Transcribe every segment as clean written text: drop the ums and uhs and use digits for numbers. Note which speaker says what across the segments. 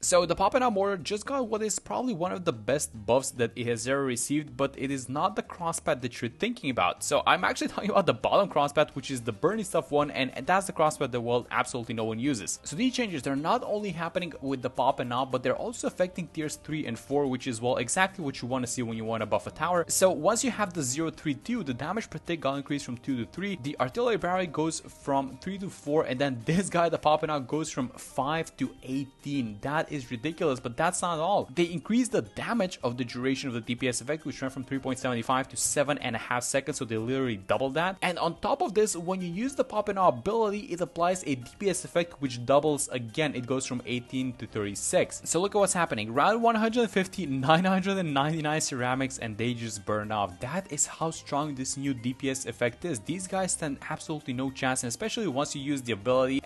Speaker 1: So the Pop and Out Mortar just got what is probably one of the best buffs that it has ever received, but it is not the crosspad that you're thinking about. So I'm actually talking about the bottom crosspad, which is the burning stuff one, and that's the crosspad that, well, absolutely no one uses. So these changes, they're not only happening with the Pop and Out, but they're also affecting tiers 3 and 4, which is, well, exactly what you want to see when you want to buff a tower. So once you have the 0-3-2, the damage per tick got increased from 2 to 3, the artillery barrel goes from 3 to 4, and then this guy, the Pop and Out, goes from 5 to 18. That is ridiculous, but that's not all. They increased the damage of the duration of the DPS effect, which went from 3.75 to 7.5 seconds, so they literally doubled that. And on top of this, when you use the Pop and Out ability, it applies a DPS effect which doubles again. It goes from 18 to 36. So look at what's happening. Round 150, 999 ceramics, and they just burn off. That is how strong this new DPS effect is. These guys stand absolutely no chance, and especially once you use the ability,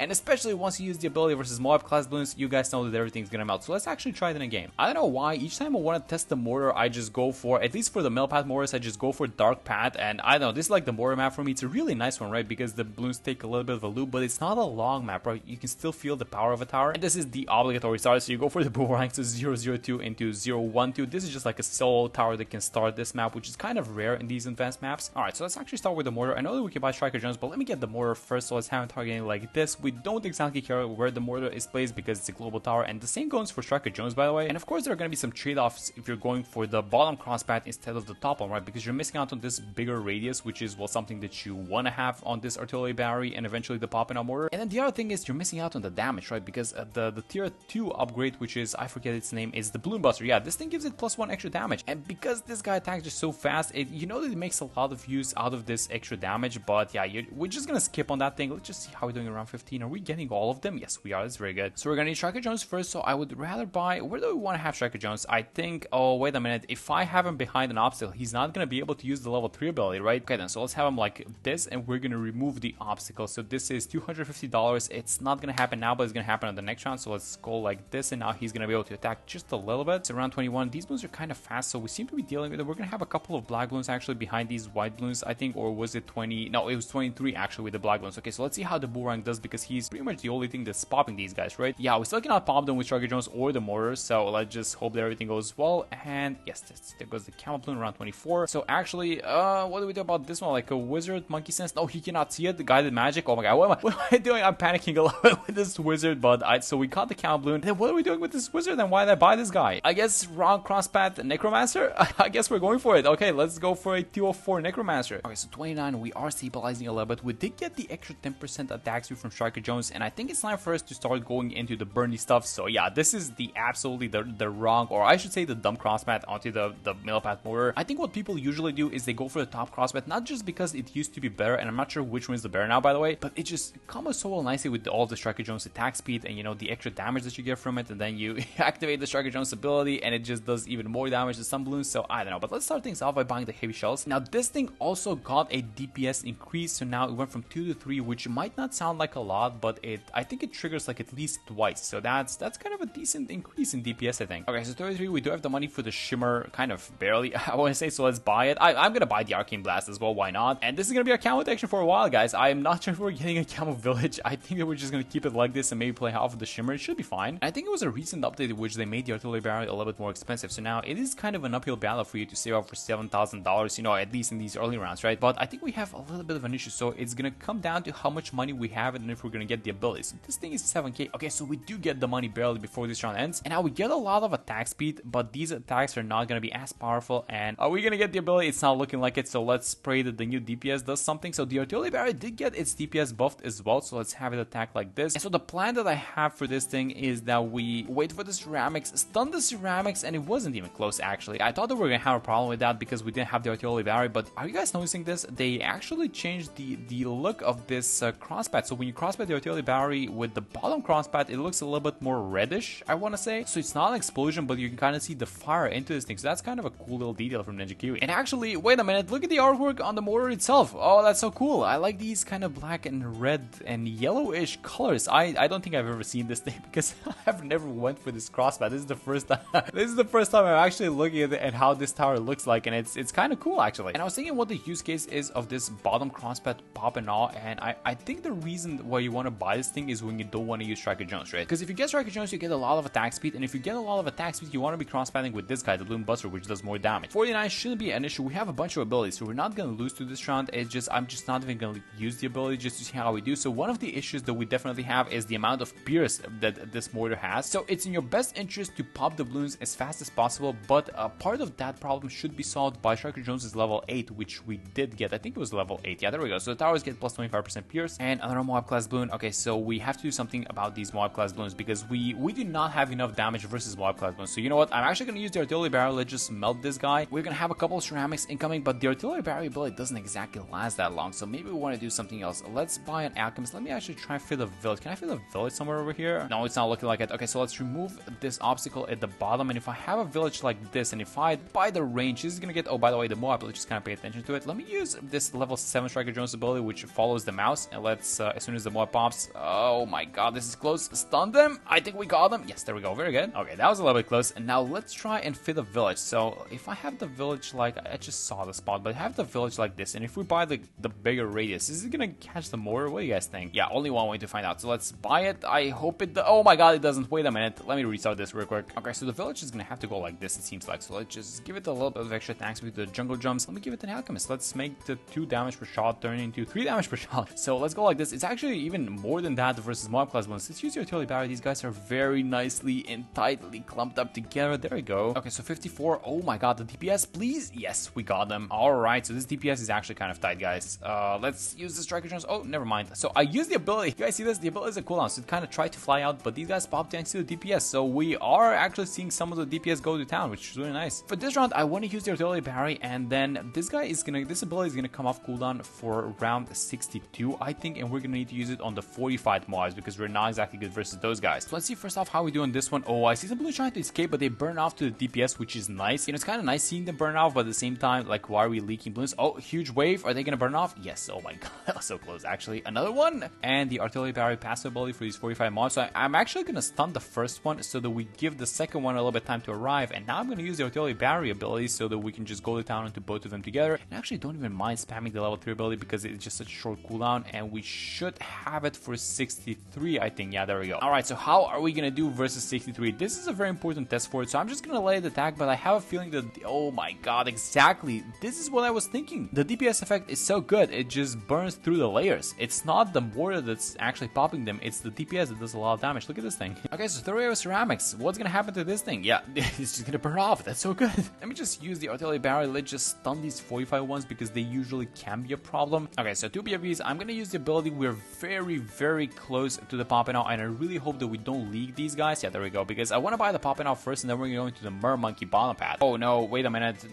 Speaker 1: versus Moab class balloons, you guys know that everything's gonna melt. So let's actually try it in a game. I don't know why, each time I want to test the mortar, I just go for, at least for the mill path mortars, I just go for dark path, and I don't know, this is like the mortar map for me. It's a really nice one, right? Because the balloons take a little bit of a loop, but it's not a long map, right? You can still feel the power of a tower, and this is the obligatory start, so you go for the boomerang, so 002 into 012. This is just like a solo tower that can start this map, which is kind of rare in these advanced maps. Alright, so let's actually start with the mortar. I know that we can buy Striker Jones, but let me get the mortar first, so let's have it targeting like this. We don't exactly care where the mortar is placed because it's a global tower, and the same goes for Striker Jones, by the way. And of course, there are going to be some trade-offs if you're going for the bottom crosspath instead of the top one, right? Because you're missing out on this bigger radius, which is, well, something that you want to have on this artillery battery and eventually the Pop and Out mortar. And then the other thing is you're missing out on the damage, right? Because the tier 2 upgrade, which is, I forget its name, is the Bloon Buster. Yeah, this thing gives it +1 extra damage. And because this guy attacks just so fast, you know that it makes a lot of use out of this extra damage. But yeah, we're just going to skip on that thing. Let's just see how we're doing around 15. Are we getting all of them? Yes, we are. That's very good. So we're going to need Striker Jones first. So I would rather buy, where do we want to have Striker Jones? I think, oh, wait a minute. If I have him behind an obstacle, he's not going to be able to use the level 3 ability, right? Okay, then, so let's have him like this, and we're going to remove the obstacle. So this is $250. It's not going to happen now, but it's going to happen on the next round. So let's go like this, and now he's going to be able to attack just a little bit. So around 21, these balloons are kind of fast, so we seem to be dealing with it. We're going to have a couple of black balloons actually behind these white balloons, I think, or was it 20? No, it was 23 actually with the black balloons. Okay, so let's see how the boomerang does, because he's pretty much the only thing that's popping these guys, right? Yeah, we still cannot pop them with Striker Jones or the mortar, so let's just hope that everything goes well. And yes, there goes the camel balloon around 24. So actually, what do we do about this one? Like a wizard monkey sense? No, he cannot see it. The guided magic. Oh my god, what am I doing? I'm panicking a lot with this wizard, but so we caught the camel balloon. Then what are we doing with this wizard, and why did I buy this guy? I guess wrong crosspath necromancer. I guess we're going for it. Okay, let's go for a 204 necromancer. Okay, so 29, we are stabilizing a little bit. We did get the extra 10% attack speed from Striker Jones, and I think it's time for us to start going into the burny stuff. So yeah, this is the absolutely the wrong, or I should say the dumb crosspath onto the middle path mortar. I think what people usually do is they go for the top crosspath, not just because it used to be better, and I'm not sure which one is the better now, by the way, but it just combos so well nicely with all the Striker Jones attack speed and, you know, the extra damage that you get from it, and then you activate the Striker Jones ability and it just does even more damage to some balloons. So I don't know, but let's start things off by buying the heavy shells. Now this thing also got a DPS increase, so now it went from 2 to 3, which might not sound like a lot, but I think it triggers like at least twice, so that's kind of a decent increase in DPS, I think. Okay, so 33, we do have the money for the shimmer, kind of barely, I want to say, so let's buy it. I'm gonna buy the Arcane Blast as well, why not? And this is gonna be our camo action for a while, guys. I'm not sure if we're getting a camo village. I think that we're just gonna keep it like this and maybe play half of the shimmer. It should be fine. I think it was a recent update in which they made the artillery barrel a little bit more expensive, so now it is kind of an uphill battle for you to save up for $7,000, you know, at least in these early rounds, right? But I think we have a little bit of an issue, so it's gonna come down to how much money we have and if we're gonna get the abilities. So this thing is 7k. Okay, so we do get the money barely before this round ends, and now we get a lot of attack speed, but these attacks are not gonna be as powerful. And are we gonna get the ability? It's not looking like it, so let's pray that the new DPS does something. So the artillery barrel did get its DPS buffed as well, so let's have it attack like this. And so the plan that I have for this thing is that we wait for the ceramics, stun the ceramics, and it wasn't even close actually. I thought that we were gonna have a problem with that because we didn't have the artillery barrel, but are you guys noticing this? They actually changed the look of this crosspath. So when you crosspath the artillery battery with the bottom crosspath, it looks a little bit more reddish, I want to say. So it's not an explosion, but you can kind of see the fire into this thing. So that's kind of a cool little detail from Ninja Kiwi. And actually, wait a minute, look at the artwork on the mortar itself. Oh, that's so cool. I like these kind of black and red and yellowish colors. I don't think I've ever seen this thing because I've never went for this crosspath. This is the first time. This is the first time I'm actually looking at it and how this tower looks like, and it's kind of cool actually. And I was thinking what the use case is of this bottom crosspath pop and all, and I think the reason why you want to buy this thing is when you don't want to use Striker Jones, right? Because if you get Striker Jones, you get a lot of attack speed, and if you get a lot of attack speed, you want to be cross-pathing with this guy, the Bloon Buster, which does more damage. 49 shouldn't be an issue. We have a bunch of abilities, so we're not going to lose to this round. It's just, I'm just not even going to use the ability just to see how we do. So one of the issues that we definitely have is the amount of Pierce that this Mortar has. So it's in your best interest to pop the balloons as fast as possible, but part of that problem should be solved by Striker Jones's level 8, which we did get. I think it was level 8. Yeah, there we go. So the towers get plus 25% Pierce and another Moab class balloon. Okay, so we have to do something about these Moab class balloons because we do not have enough damage versus Moab class balloons. So you know what? I'm actually going to use the artillery barrel. Let's just melt this guy. We're going to have a couple of ceramics incoming, but the artillery barrel ability doesn't exactly last that long. So maybe we want to do something else. Let's buy an alchemist. Let me actually try and fill the village. Can I fill the village somewhere over here? No, it's not looking like it. Okay, so let's remove this obstacle at the bottom. And if I have a village like this, and if I buy the range, this is going to get, oh, by the way, the Moab, let's just kind of pay attention to it. Let me use this level 7 Striker Jones ability, which follows the mouse. And let's, as soon as the Moab pops, oh my god, this is close. Stun them. I think we got them. Yes, there we go. Very good. Okay, that was a little bit close. And now let's try and fit a village. So if I have the village like, I just saw the spot, but I have the village like this. And if we buy the bigger radius, is it going to catch the mortar? What do you guys think? Yeah, only one way to find out. So let's buy it. I hope it, oh my god, it doesn't. Wait a minute. Let me restart this real quick. Okay, so the village is going to have to go like this, it seems like. So let's just give it a little bit of extra attacks with the jungle jumps. Let me give it an alchemist. Let's make the 2 damage per shot turn into 3 damage per shot. So let's go like this. It's actually even more than that versus Moab class balloons. Let's use your artillery barrel. These guys are very nicely and tightly clumped up together. There we go. Okay, so 54. Oh my god, the DPS, please. Yes, we got them. All right, so this DPS is actually kind of tight, guys. Let's use the Striker Jones. Oh, never mind. So I use the ability. You guys see this? The ability is a cooldown, so it kind of tried to fly out, but these guys popped thanks to the DPS. So we are actually seeing some of the DPS go to town, which is really nice. For this round, I want to use the artillery barrel, and then this guy is gonna, this ability is gonna come off cooldown for round 62, I think, and we're gonna need to use it on the 45 mobs because we're not exactly good versus those guys. So let's see first off how we do on this one. Oh, I see some balloons trying to escape, but they burn off to the DPS, which is nice. You know, it's kind of nice seeing them burn off, but at the same time, like, why are we leaking balloons? Oh, huge wave. Are they gonna burn off? Yes. Oh my god, that was so close. Actually, another one, and the artillery barrel passive ability for these 45 mobs. So I'm actually gonna stun the first one so that we give the second one a little bit time to arrive. And now I'm gonna use the artillery barrier ability so that we can just go to town into both of them together. And actually don't even mind spamming the level 3 ability because it's just such a short cooldown, and we should have it for 63, I think. Yeah, there we go. Alright, so how are we gonna do versus 63? This is a very important test for it, so I'm just gonna let it attack, but I have a feeling that, oh my god, exactly, this is what I was thinking. The DPS effect is so good, it just burns through the layers. It's not the mortar that's actually popping them, it's the DPS that does a lot of damage. Look at this thing. Okay, so 3 of ceramics. What's gonna happen to this thing? Yeah, it's just gonna burn off. That's so good. Let me just use the artillery barrel. Let's just stun these 45 ones because they usually can be a problem. Okay, so 2 BFBs. I'm gonna use the ability. We're very, very close to the popping out, and I really hope that we don't leak these guys. Yeah, there we go, because I want to buy the popping out first, and then we're going to the mer monkey bottom path. Oh no, wait a minute.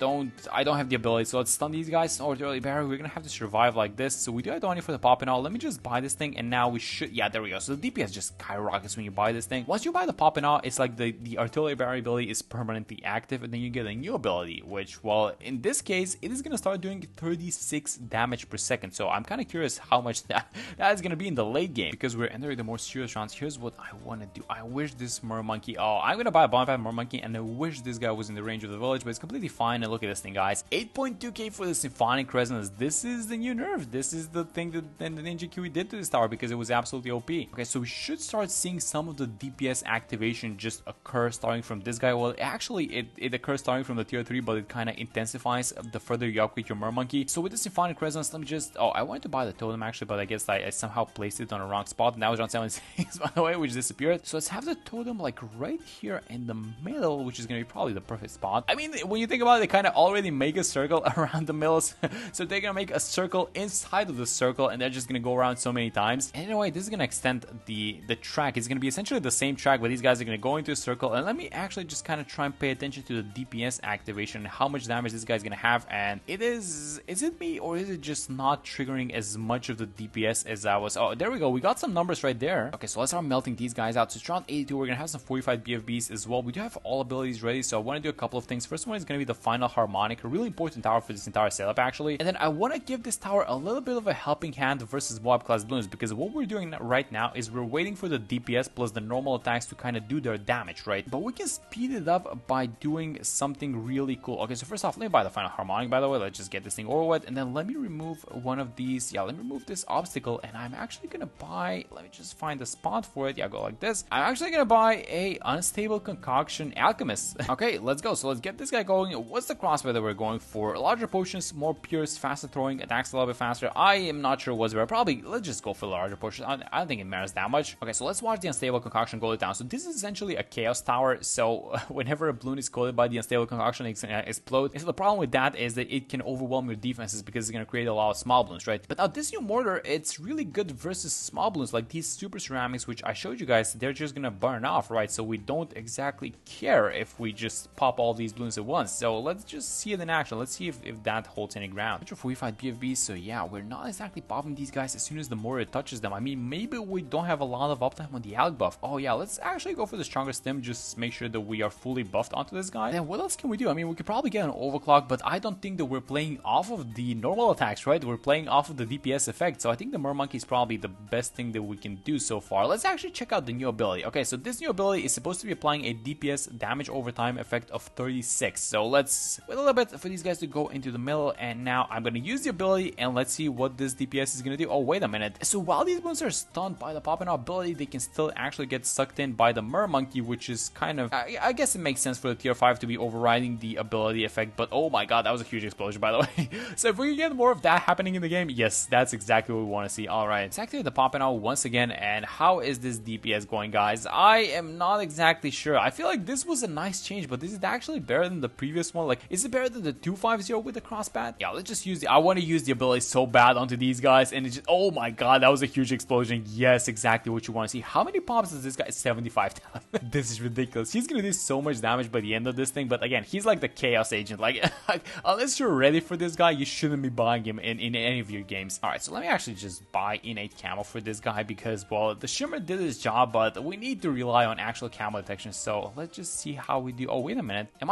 Speaker 1: I don't have the ability, so let's stun these guys. Oh, artillery barrel. We're gonna have to survive like this. So we do have the money for the popping out. Let me just buy this thing, and now we should, yeah, there we go. So the DPS just skyrockets when you buy this thing. Once you buy the popping out, it's like the artillery barrel ability is permanently active, and then you get a new ability, which, well, in this case, it is gonna start doing 36 damage per second. So I'm kind of curious how much that is gonna be in the late game, because we're entering the more serious rounds. Here's what I want to do. I wish this mer monkey, oh, I'm gonna buy a bonfire mer monkey, and I wish this guy was in the range of the village, but it's completely fine. And look at this thing, guys. 8.2k for the symphonic resonance. This is the new nerf. This is the thing that the Ninja Kiwi did to this tower, because it was absolutely OP. Okay, so we should start seeing some of the DPS activation just occur starting from this guy. Well, actually, it occurs starting from the tier 3, but it kind of intensifies the further you upgrade your mer monkey. So with the symphonic resonance, let me just, oh, I wanted to buy the totem actually, but I guess I somehow placed it on the wrong spot, and that was around 76 by the way, which disappeared. So let's have the totem like right here in the middle, which is gonna be probably the perfect spot. I mean, when you think about it, they kind of already make a circle around the mills, so they're gonna make a circle inside of the circle, and they're just gonna go around so many times. And anyway, this is gonna extend the track. It's gonna be essentially the same track, but these guys are gonna go into a circle. And let me actually just kind of try and pay attention to the DPS activation, how much damage this guy's gonna have. And is it me, or is it just not triggering as much of the DPS as I was? Oh, there we go. We got some numbers right there. Okay, so let's start melting these guys out. So it's round 82. We're gonna have some 45 BFBs as well. We do have all abilities ready, so I want to do a couple of things. First one is gonna be the final harmonic, a really important tower for this entire setup actually. And then I want to give this tower a little bit of a helping hand versus Moab class balloons, because what we're doing right now is we're waiting for the DPS plus the normal attacks to kind of do their damage, right? But we can speed it up by doing something really cool. Okay, so first off, let me buy the final harmonic, by the way. Let's just get this thing over with, and then let me remove one of these. Yeah, let me remove this obstacle, and I'm actually gonna buy, let me just find the spot for it. Yeah, go like this. I'm actually actually gonna buy a Unstable Concoction Alchemist. Okay, let's go. So let's get this guy going. What's the crossbow that we're going for? Larger potions, more pierce, faster throwing, attacks a little bit faster. I am not sure what's better. Probably, let's just go for the larger potions. I don't think it matters that much. Okay, so let's watch the Unstable Concoction go down. So this is essentially a Chaos Tower. So whenever a balloon is coated by the Unstable Concoction, it's gonna explode. So the problem with that is that it can overwhelm your defenses because it's gonna create a lot of small balloons, right? But now this new mortar, it's really good versus small balloons like these super ceramics, which I showed you guys. They're just gonna burn off, right? So we don't exactly care if we just pop all these balloons at once. So let's just see it in action. Let's see if that holds any ground. Before we fight BFB, so yeah, we're not exactly popping these guys as soon as the mortar touches them. I mean, maybe we don't have a lot of uptime on the Alg buff. Oh yeah, let's actually go for the stronger stem, just make sure that we are fully buffed onto this guy. Then what else can we do? I mean, we could probably get an overclock, but I don't think that we're playing off of the normal attacks, right? We're playing off of the DPS effect. So I think the Mermonkey is probably the best thing that we can do so far. Let's actually check out the new ability. Okay, so this new ability is supposed to be applying a DPS damage over time effect of 36. So let's wait a little bit for these guys to go into the middle, and now I'm gonna use the ability and let's see what this DPS is gonna do. Oh, wait a minute. So while these balloons are stunned by the popping out ability, they can still actually get sucked in by the Mermonkey, which is kind of, I guess it makes sense for the tier 5 to be overriding the ability effect, but oh my god, that was a huge explosion, by the way. So if we can get more of that happening in the game, yes, that's exactly what we want to see. Alright, let's activate the popping out once again, and how is this DPS going, guys? I am not exactly sure. I feel like this was a nice change, but is it actually better than the previous one? Like, is it better than the 250 with the crossbat? Yeah, let's just use the, I want to use the ability so bad onto these guys, and it just, oh my god, that was a huge explosion. Yes, exactly what you want to see. How many pops does this guy? 75,000. This is ridiculous. He's gonna do so much damage by the end of this thing, but again, he's like the chaos agent. Like, unless you're ready for this guy, you shouldn't be buying him in any of your games. Alright, so let me actually just buy innate camo for this guy because, well, the shimmer did his job, but we need to rely on actual camo detection. So let's just see how we do. Oh, wait a minute. Am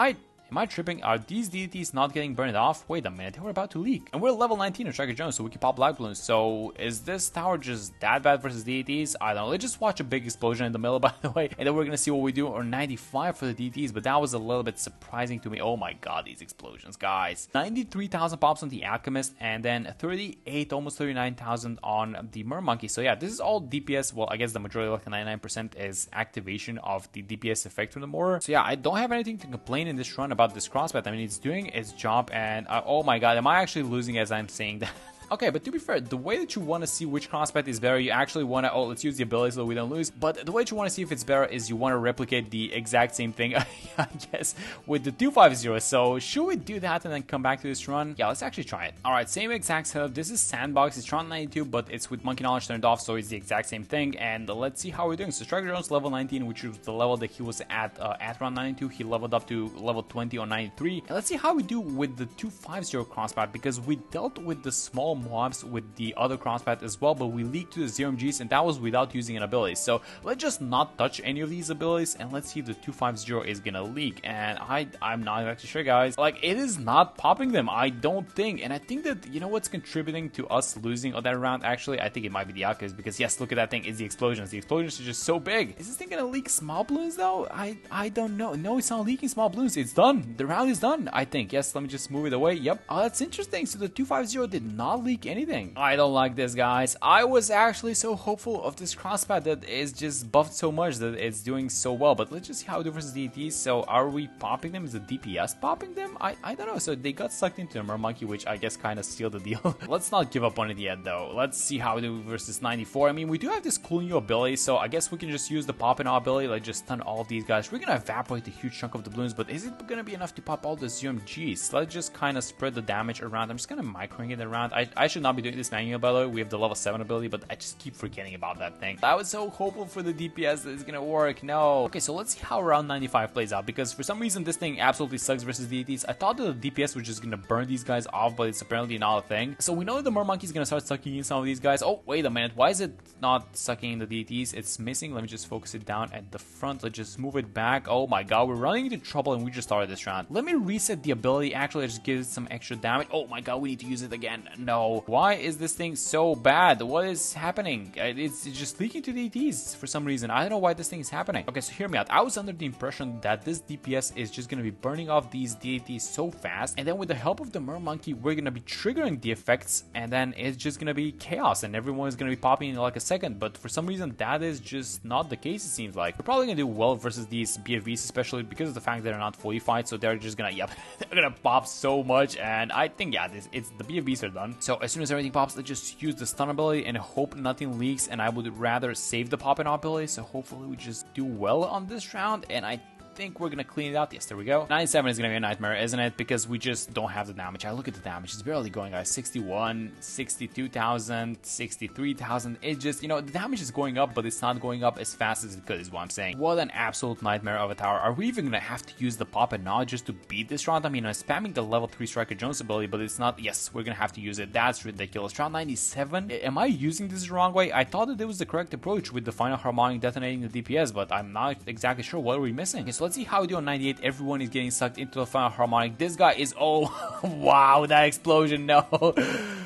Speaker 1: I tripping? Are these DDTs not getting burned off? Wait a minute, they were about to leak. And we're level 19 of Striker Jones, so we can pop black balloons. So is this tower just that bad versus DDTs? I don't know. Let's just watch a big explosion in the middle, by the way. And then we're gonna see what we do. Or 95 for the DDTs, but that was a little bit surprising to me. Oh my god, these explosions, guys. 93,000 pops on the Alchemist, and then 38, almost 39,000 on the Mermonkey. So yeah, this is all DPS. Well, I guess the majority, like 99%, is activation of the DPS effect from the Mortar. So yeah, I don't have anything to complain in this run about this crossbat. I mean, it's doing its job, and oh my god, am I actually losing as I'm saying that? Okay, but to be fair, the way that you want to see which crossbat is better, you actually want to, oh, let's use the ability so we don't lose, but the way that you want to see if it's better is you want to replicate the exact same thing, I guess, with the 250. So should we do that and then come back to this run? Yeah, let's actually try it. Alright, same exact setup. This is Sandbox, it's round 92, but it's with Monkey Knowledge turned off, so it's the exact same thing, and let's see how we're doing. So Striker Jones level 19, which was the level that he was at round 92, he leveled up to level 20 on 93, and let's see how we do with the 250 crossbat, because we dealt with the small mobs with the other crossbat as well, but we leaked to the 0MGs, and that was without using an ability. So let's just not touch any of these abilities, and let's see if the 250 is gonna leak. And I'm not actually sure, guys. Like, it is not popping them, I don't think. And I think that, you know what's contributing to us losing on that round? Actually, I think it might be the Alchemist, because yes, look at that thing, it's the explosions. The explosions are just so big. Is this thing gonna leak small balloons though? I don't know. No, it's not leaking small balloons. It's done. The round is done, I think. Yes, let me just move it away. Yep. Oh, that's interesting. So the 250 did not leak anything. I don't like this, guys. I was actually so hopeful of this crossbat that is just buffed so much that it's doing so well, but let's just see how we do versus DTs. So are we popping them? Is the DPS popping them? I don't know. So they got sucked into the Mermonkey, which I guess kind of sealed the deal. Let's not give up on it yet, though. Let's see how we do versus 94. I mean, we do have this cool new ability, so I guess we can just use the popping out ability, like just stun all of these guys. We're gonna evaporate a huge chunk of the balloons, but is it gonna be enough to pop all the ZMGs? Let's just kind of spread the damage around. I'm just gonna microing it around. I should not be doing this manually, by the way. We have the level 7 ability, but I just keep forgetting about that thing. I was so hopeful for the DPS that it's gonna work. No. Okay, so let's see how round 95 plays out, because for some reason this thing absolutely sucks versus DTs. I thought that the DPS was just gonna burn these guys off, but it's apparently not a thing. So we know that the Mermonkey is gonna start sucking in some of these guys. Oh, wait a minute. Why is it not sucking in the DTs? It's missing. Let me just focus it down at the front. Let's just move it back. Oh my god, we're running into trouble, and we just started this round. Let me reset the ability. Actually, just give it some extra damage. Oh my god, we need to use it again. No, no. Why is this thing so bad? What is happening? It's just leaking to DPS for some reason. I don't know why this thing is happening. Okay, so hear me out. I was under the impression that this DPS is just gonna be burning off these DPS so fast, and then with the help of the Mermonkey, we're gonna be triggering the effects, and then it's just gonna be chaos, and everyone is gonna be popping in like a second. But for some reason, that is just not the case, it seems like. We're probably gonna do well versus these BFVs, especially because of the fact that they're not fully fight, so they're just gonna, yep, they're gonna pop so much, and I think, yeah, it's the BFVs are done. So as soon as everything pops, let's just use the stun ability and hope nothing leaks, and I would rather save the pop and ability, so hopefully we just do well on this round, and I think we're gonna clean it out. Yes, there we go. 97 is gonna be a nightmare, isn't it? Because we just don't have the damage. I look at the damage, it's barely going, guys. 61, 62,000, 63,000. It just, you know, the damage is going up, but it's not going up as fast as it could, is what I'm saying. What an absolute nightmare of a tower. Are we even gonna have to use the pop and nod just to beat this round? I mean, I'm spamming the level 3 Striker Jones ability, but it's not. Yes, we're gonna have to use it. That's ridiculous. Round 97? Am I using this the wrong way? I thought that it was the correct approach with the final harmonic detonating the DPS, but I'm not exactly sure. What are we missing? Okay, so let's see how we do on 98. Everyone is getting sucked into the final harmonic. This guy is, oh, wow, that explosion, no.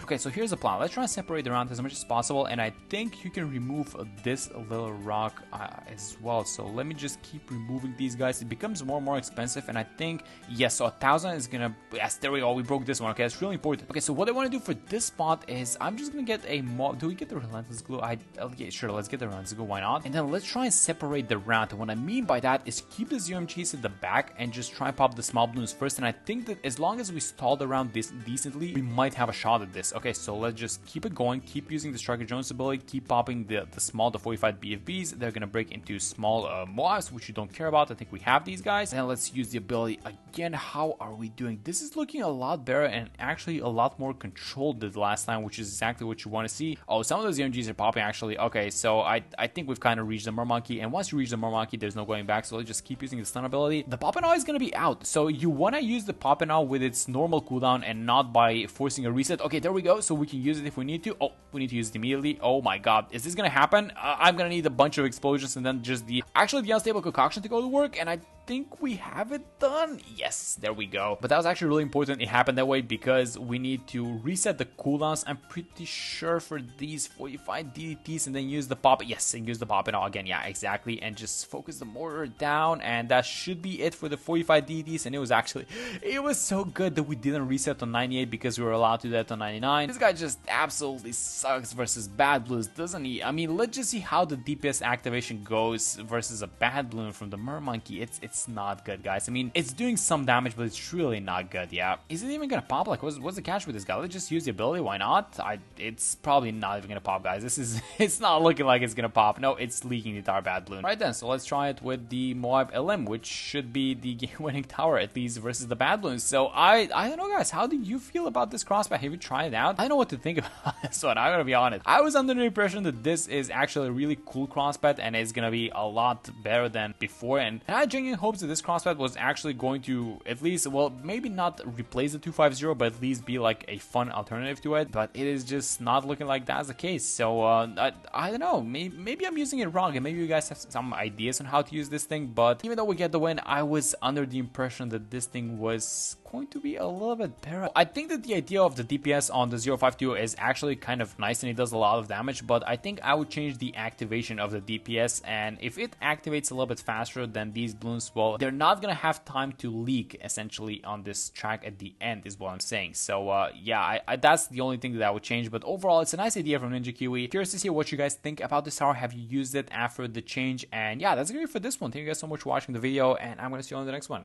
Speaker 1: Okay, so here's the plan. Let's try and separate the round as much as possible, and I think you can remove this little rock as well. So let me just keep removing these guys. It becomes more and more expensive, and I think, yes, so 1,000 is gonna, yes, there we go, we broke this one. Okay, that's really important. Okay, so what I want to do for this spot is I'm just gonna get a mob. Do we get the relentless glue? Okay, sure, let's get the relentless glue, why not? And then let's try and separate the round, and what I mean by that is keep the UMGs at the back and just try and pop the small balloons first, and I think that as long as we stall the round this decently, we might have a shot at this. Okay, so let's just keep it going, keep using the Striker Jones ability, keep popping the 45 BFBs. They're gonna break into small mobs, which you don't care about. I think we have these guys, and let's use the ability again. How are we doing? This is looking a lot better and actually a lot more controlled than the last time, which is exactly what you want to see. Oh, some of those UMGs are popping actually. Okay, so I think we've kind of reached the Mermonkey, and once you reach the Mermonkey, there's no going back, so let's just keep using the stun ability. The pop and all is going to be out, so you want to use the pop and all with its normal cooldown and not by forcing a reset. Okay, there we go, so we can use it if we need to. Oh, we need to use it immediately. Oh my god, is this going to happen? I'm going to need a bunch of explosions and then just the unstable concoction to go to work, and I think we have it done. Yes, there we go. But that was actually really important it happened that way because we need to reset the cooldowns, I'm pretty sure, for these 45 DDTs, and then use the pop. Yes, and use the pop and all again. Yeah, exactly. And just focus the mortar down, and that should be it for the 45 DDTs. And it was so good that we didn't reset on 98 because we were allowed to do that on 99. This guy just absolutely sucks versus bad blues, doesn't he? I mean, let's just see how the DPS activation goes versus a bad balloon from the Mermonkey. It's not good, guys. I mean, it's doing some damage, but it's really not good. Yeah, is it even gonna pop? Like, what's the catch with this guy? Let's just use the ability. Why not? It's probably not even gonna pop, guys. It's not looking like it's gonna pop. No, it's leaking the entire bad balloon. Right then, so let's try it with the Moab LM, which should be the game-winning tower at least versus the bad balloons. So I don't know, guys. How do you feel about this crossbow? Have you tried it out? I don't know what to think about this one. I'm gonna be honest. I was under the impression that this is actually a really cool crossbow and it's gonna be a lot better than before, and I genuinely hopes that this crossbow was actually going to at least, well, maybe not replace the 250, but at least be like a fun alternative to it. But it is just not looking like that's the case. So I don't know. Maybe I'm using it wrong, and maybe you guys have some ideas on how to use this thing. But even though we get the win, I was under the impression that this thing was going to be a little bit better. I think that the idea of the DPS on the 052 is actually kind of nice and it does a lot of damage, but I think I would change the activation of the DPS, and if it activates a little bit faster than these balloons, well, they're not gonna have time to leak essentially on this track at the end, is what I'm saying. So yeah, that's the only thing that I would change, but overall it's a nice idea from Ninja Kiwi. Curious to see what you guys think about this tower. Have you used it after the change? And yeah, that's great for this one. Thank you guys so much for watching the video, and I'm gonna see you on the next one.